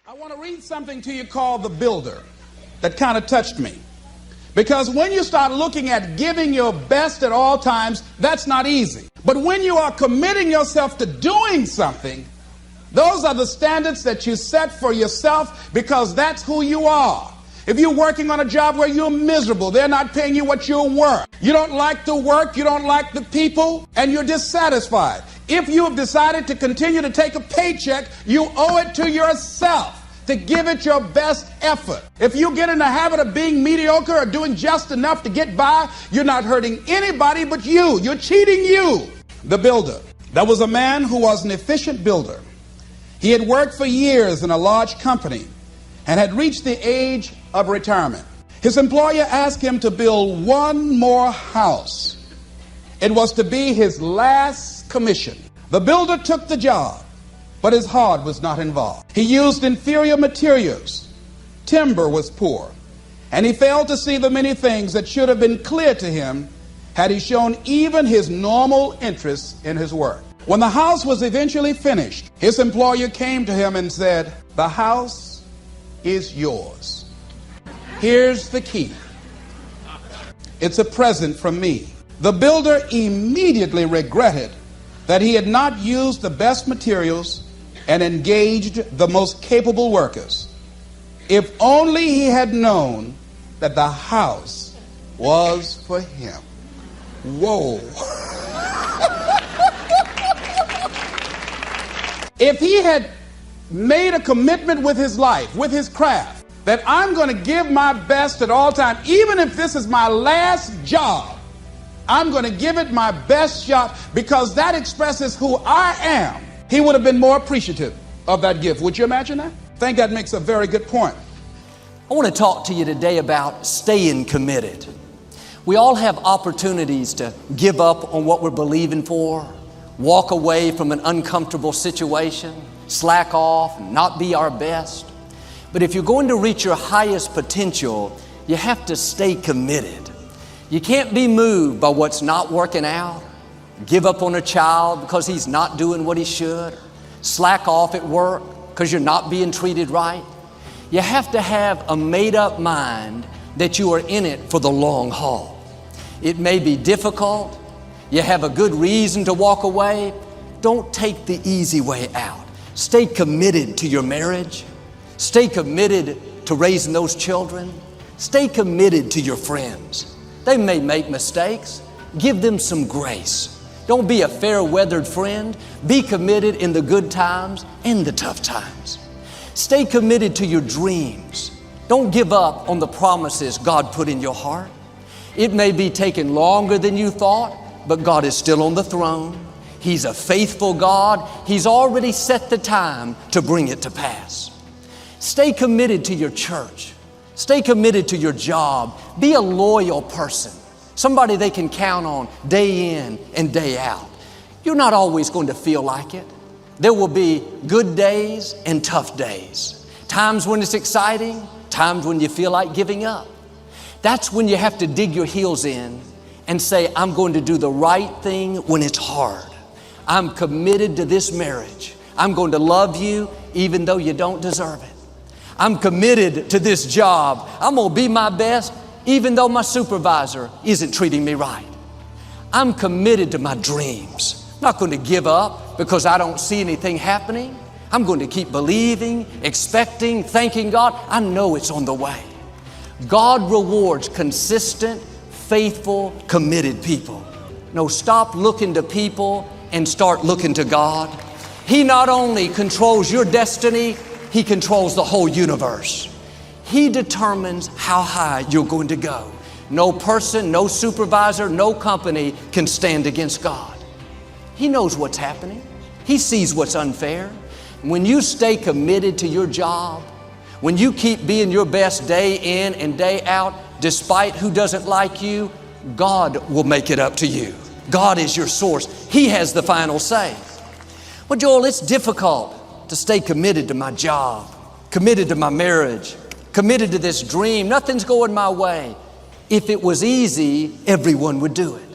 I want to read something to you called The Builder that kind of touched me. Because when you start looking at giving your best at all times, that's not easy. But when you are committing yourself to doing something, those are the standards that you set for yourself because that's who you are. If you're working on a job where you're miserable, they're not paying you what you're worth. You don't like the work, you don't like the people, and you're dissatisfied. If you have decided to continue to take a paycheck, you owe it to yourself to give it your best effort. If you get in the habit of being mediocre or doing just enough to get by, you're not hurting anybody but you. You're cheating you. The Builder. There was a man who was an efficient builder. He had worked for years in a large company and had reached the age of retirement. His employer asked him to build one more house. It was to be his last commission. The builder took the job, but his heart was not involved. He used inferior materials. Timber was poor, and he failed to see the many things that should have been clear to him had he shown even his normal interest in his work. When the house was eventually finished, his employer came to him and said, "The house is yours. Here's the key. It's a present from me." The builder immediately regretted that he had not used the best materials and engaged the most capable workers. If only he had known that the house was for him. Whoa. If he had made a commitment with his life, with his craft, that I'm going to give my best at all times, even if this is my last job, I'm going to give it my best shot because that expresses who I am, he would have been more appreciative of that gift. Would you imagine that? I think that makes a very good point. I want to talk to you today about staying committed. We all have opportunities to give up on what we're believing for, walk away from an uncomfortable situation, slack off, not be our best. But if you're going to reach your highest potential, you have to stay committed. You can't be moved by what's not working out, give up on a child because he's not doing what he should, slack off at work because you're not being treated right. You have to have a made-up mind that you are in it for the long haul. It may be difficult. You have a good reason to walk away. Don't take the easy way out. Stay committed to your marriage. Stay committed to raising those children. Stay committed to your friends. They may make mistakes. Give them some grace. Don't be a fair-weathered friend. Be committed in the good times and the tough times. Stay committed to your dreams. Don't give up on the promises God put in your heart. It may be taking longer than you thought, but God is still on the throne. He's a faithful God. He's already set the time to bring it to pass. Stay committed to your church. Stay committed to your job. Be a loyal person, somebody they can count on day in and day out. You're not always going to feel like it. There will be good days and tough days. Times when it's exciting, times when you feel like giving up. That's when you have to dig your heels in and say, I'm going to do the right thing when it's hard. I'm committed to this marriage. I'm going to love you even though you don't deserve it. I'm committed to this job. I'm going to be my best even though my supervisor isn't treating me right. I'm committed to my dreams. I'm not going to give up because I don't see anything happening. I'm going to keep believing, expecting, thanking God. I know it's on the way. God rewards consistent, faithful, committed people. No, stop looking to people and start looking to God. He not only controls your destiny, He controls the whole universe. He determines how high you're going to go. No person, no supervisor, no company can stand against God. He knows what's happening. He sees what's unfair. When you stay committed to your job, when you keep being your best day in and day out, despite who doesn't like you, God will make it up to you. God is your source. He has the final say. Well, Joel, it's difficult to stay committed to my job, committed to my marriage, committed to this dream. Nothing's going my way. If it was easy, everyone would do it.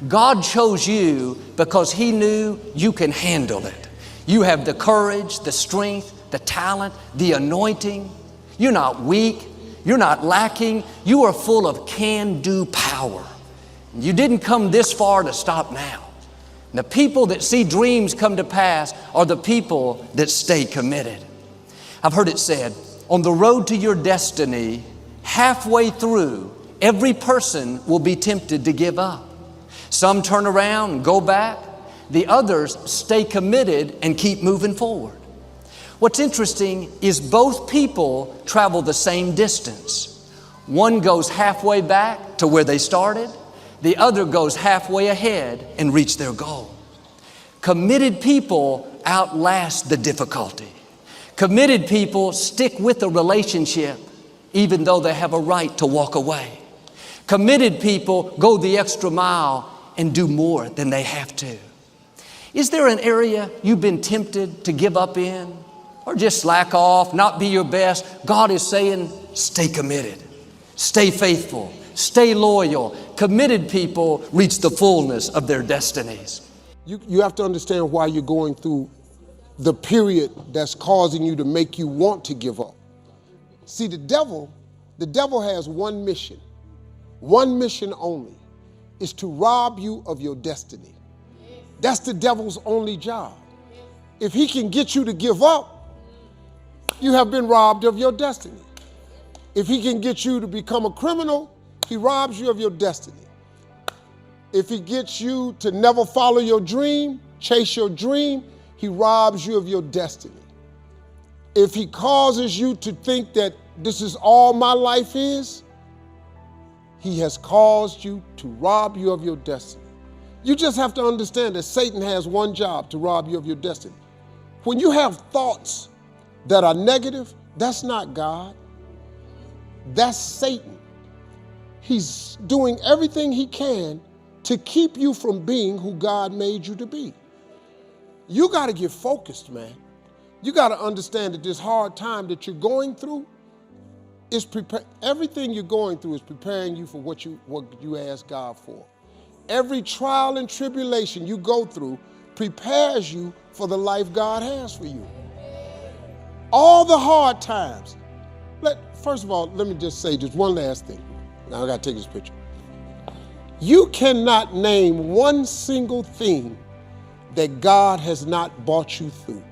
God chose you because He knew you can handle it. You have the courage, the strength, the talent, the anointing. You're not weak. You're not lacking. You are full of can-do power. You didn't come this far to stop now. And the people that see dreams come to pass are the people that stay committed. I've heard it said, on the road to your destiny, halfway through, every person will be tempted to give up. Some turn around and go back. The others stay committed and keep moving forward. What's interesting is both people travel the same distance. One goes halfway back to where they started. The other goes halfway ahead and reach their goal. Committed people outlast the difficulty. Committed people stick with a relationship even though they have a right to walk away. Committed people go the extra mile and do more than they have to. Is there an area you've been tempted to give up in or just slack off, not be your best? God is saying, stay committed, stay faithful, stay loyal. Committed people reach the fullness of their destinies. You have to understand why you're going through the period that's causing you to make you want to give up. See, the devil has one mission only, is to rob you of your destiny. That's the devil's only job. If he can get you to give up, you have been robbed of your destiny. If he can get you to become a criminal, he robs you of your destiny. If he gets you to never follow your dream, chase your dream, he robs you of your destiny. If he causes you to think that this is all my life is, he has caused you to rob you of your destiny. You just have to understand that Satan has one job: to rob you of your destiny. When you have thoughts that are negative, that's not God. That's Satan. He's doing everything he can to keep you from being who God made you to be. You got to get focused, man. You got to understand that this hard time that you're going through is everything you're going through is preparing you for what you ask God for. Every trial and tribulation you go through prepares you for the life God has for you. All the hard times. First of all, let me just say just one last thing. Now I got to take this picture. You cannot name one single thing that God has not brought you through.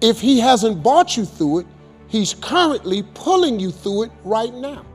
If he hasn't brought you through it, he's currently pulling you through it right now.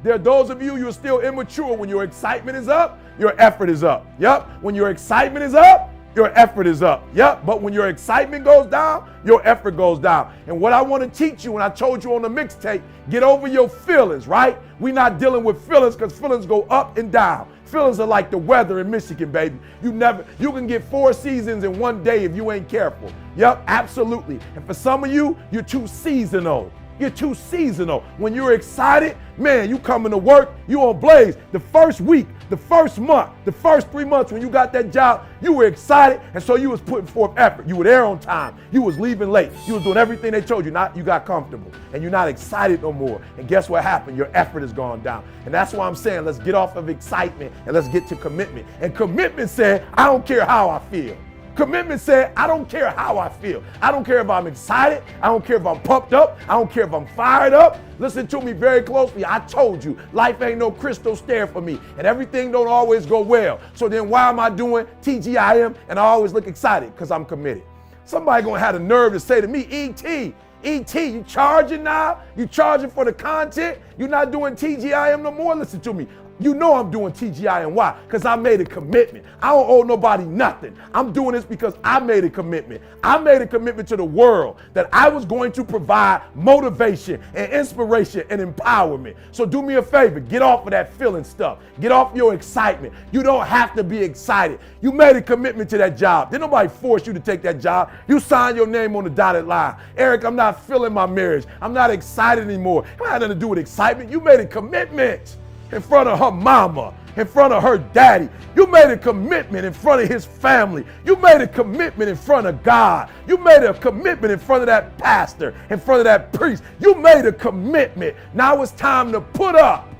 There are those of you who are still immature. When your excitement is up, your effort is up. Yep. When your excitement is up, your effort is up. Yep. But when your excitement goes down, your effort goes down. And what I want to teach you, and I told you on the mixtape, get over your feelings, right? We're not dealing with feelings because feelings go up and down. Feelings are like the weather in Michigan, baby. You can get 4 seasons in one day if you ain't careful. Yep, absolutely. And for some of you, you're too seasonal. You're too seasonal. When you're excited, man, you coming to work, you on blaze. The first week, the first month, the first 3 months when you got that job, you were excited, and so you was putting forth effort. You were there on time. You was leaving late. You was doing everything they told you. You got comfortable, and you're not excited no more. And guess what happened? Your effort has gone down. And that's why I'm saying let's get off of excitement and let's get to commitment. And commitment said, I don't care how I feel. Commitment said, I don't care how I feel. I don't care if I'm excited. I don't care if I'm pumped up. I don't care if I'm fired up. Listen to me very closely. I told you, life ain't no crystal stair for me, and everything don't always go well. So then why am I doing TGIM and I always look excited? Because I'm committed. Somebody gonna have the nerve to say to me, ET, you charging now? You charging for the content? You're not doing TGIM no more? Listen to me. You know I'm doing TGIM. Why? Because I made a commitment. I don't owe nobody nothing. I'm doing this because I made a commitment. I made a commitment to the world that I was going to provide motivation and inspiration and empowerment. So do me a favor, get off of that feeling stuff. Get off your excitement. You don't have to be excited. You made a commitment to that job. Did nobody force you to take that job? You signed your name on the dotted line. Eric, I'm not feeling my marriage. I'm not excited anymore. It had nothing to do with excitement. You made a commitment in front of her mama, in front of her daddy. You made a commitment in front of his family. You made a commitment in front of God. You made a commitment in front of that pastor, in front of that priest. You made a commitment. Now it's time to put up.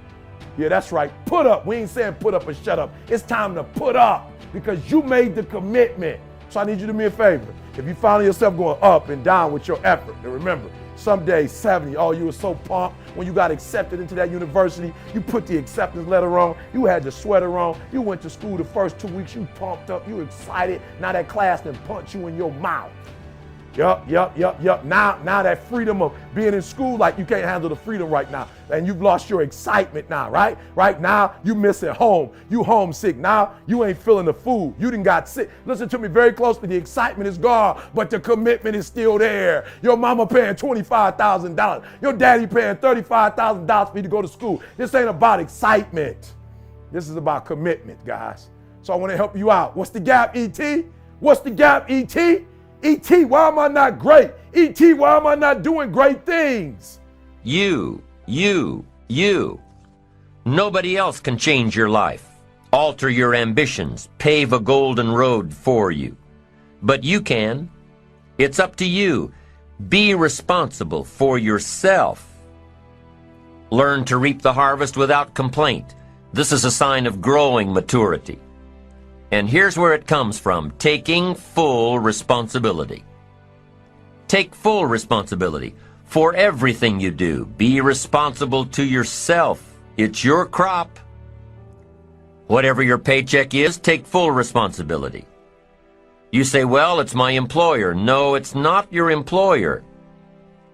Yeah, that's right. Put up. We ain't saying put up and shut up. It's time to put up because you made the commitment. So I need you to do me a favor. If you find yourself going up and down with your effort, and remember, some days 70, oh, you were so pumped when you got accepted into that university. You put the acceptance letter on. You had the sweater on. You went to school the first 2 weeks. You pumped up. You excited. Now that class done punch you in your mouth. Yup. Now that freedom of being in school, like you can't handle the freedom right now. And you've lost your excitement now, right? Right now, you missing home. You homesick. Now, you ain't feeling the food. You done got sick. Listen to me very closely. The excitement is gone, but the commitment is still there. Your mama paying $25,000. Your daddy paying $35,000 for you to go to school. This ain't about excitement. This is about commitment, guys. So I want to help you out. What's the gap, E.T.? What's the gap, E.T.? E.T., why am I not great? E.T., why am I not doing great things? You. Nobody else can change your life, alter your ambitions, pave a golden road for you. But you can. It's up to you. Be responsible for yourself. Learn to reap the harvest without complaint. This is a sign of growing maturity. And here's where it comes from: taking full responsibility. Take full responsibility for everything you do. Be responsible to yourself. It's your crop. Whatever your paycheck is, take full responsibility. You say, well, it's my employer. No, it's not your employer.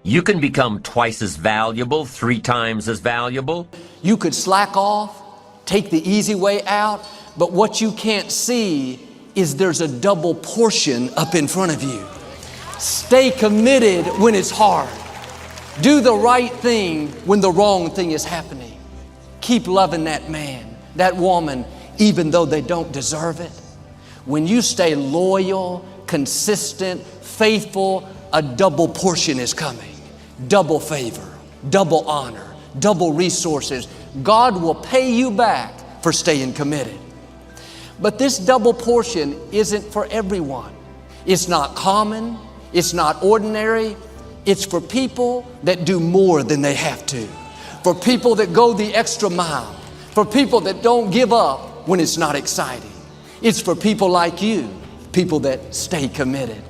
You can become twice as valuable, 3 times as valuable. You could slack off, take the easy way out, but what you can't see is there's a double portion up in front of you. Stay committed when it's hard. Do the right thing when the wrong thing is happening. Keep loving that man, that woman, even though they don't deserve it. When you stay loyal, consistent, faithful, a double portion is coming. Double favor, double honor, double resources. God will pay you back for staying committed. But this double portion isn't for everyone. It's not common. It's not ordinary. It's for people that do more than they have to. For people that go the extra mile. For people that don't give up when it's not exciting. It's for people like you, people that stay committed.